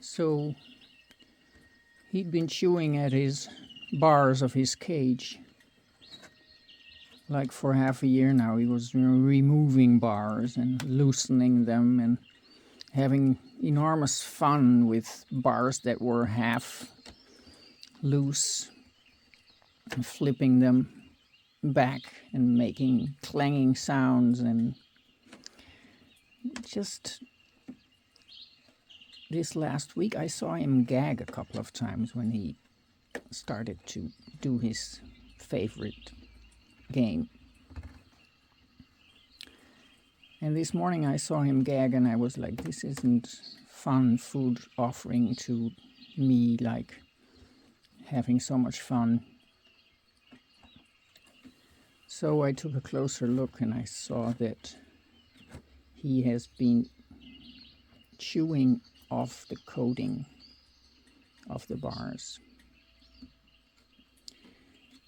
So he'd been chewing at his bars of his cage. Like for half a year now, he was removing bars and loosening them and having enormous fun with bars that were half loose, and flipping them back and making clanging sounds. And just this last week I saw him gag a couple of times when he started to do his favorite game. And this morning I saw him gag and I was like, this isn't fun food offering to me, like having so much fun. So I took a closer look and I saw that he has been chewing off the coating of the bars.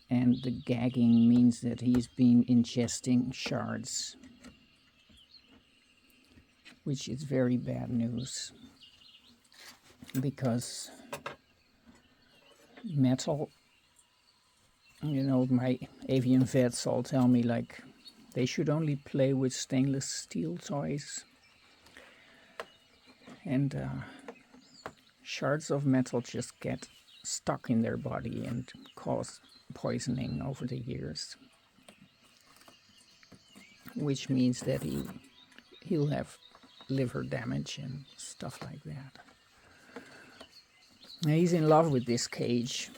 And the gagging means that he's been ingesting shards, which is very bad news, because metal, my avian vets all tell me like they should only play with stainless steel toys, and shards of metal just get stuck in their body and cause poisoning over the years, which means that he'll have liver damage and stuff like that. Now, he's in love with this cage.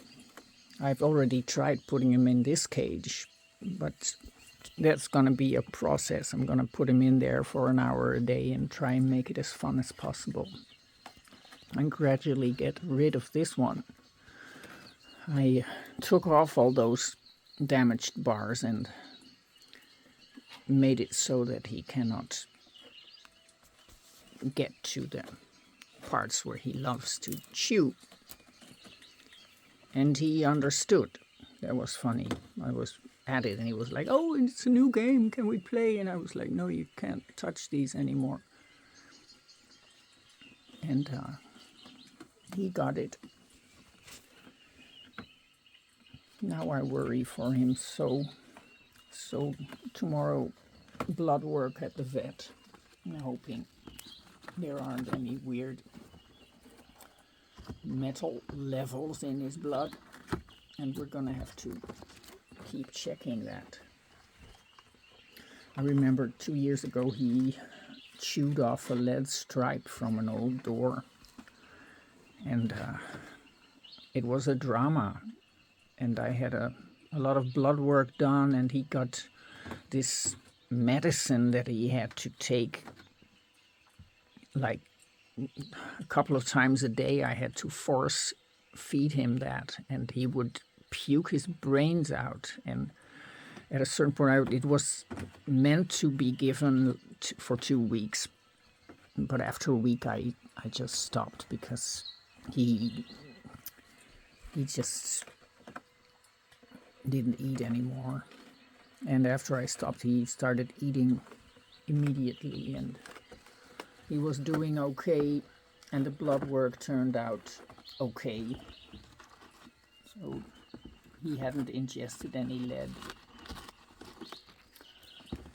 I've already tried putting him in this cage, but that's going to be a process. I'm going to put him in there for an hour a day and try and make it as fun as possible, and gradually get rid of this one. I took off all those damaged bars and made it so that he cannot get to the parts where he loves to chew. And he understood. That was funny. I was at it and he was like, oh, it's a new game, can we play? And I was like, no, you can't touch these anymore. And he got it. Now I worry for him so tomorrow, blood work at the vet. I'm hoping there aren't any weird metal levels in his blood, and we're gonna have to keep checking that. I remember 2 years ago he chewed off a lead stripe from an old door, and it was a drama, and I had a lot of blood work done, and he got this medicine that he had to take like a couple of times a day. I had to force feed him that, and he would puke his brains out. And at a certain point, it was meant to be given for 2 weeks, but after a week I just stopped, because he just didn't eat anymore. And after I stopped, he started eating immediately, and he was doing okay, and the blood work turned out okay. So he hadn't ingested any lead.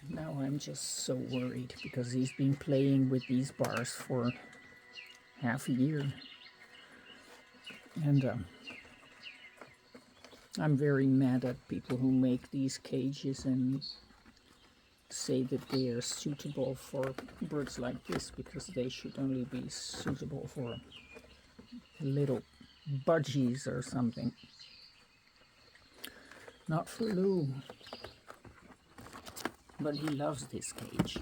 Now I'm just so worried, because he's been playing with these bars for half a year. And I'm very mad at people who make these cages and say that they are suitable for birds like this, because they should only be suitable for little budgies or something. Not for Lou. But he loves this cage,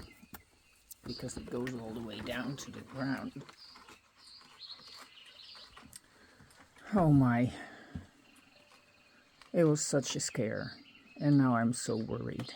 because it goes all the way down to the ground. Oh my. It was such a scare, and now I'm so worried.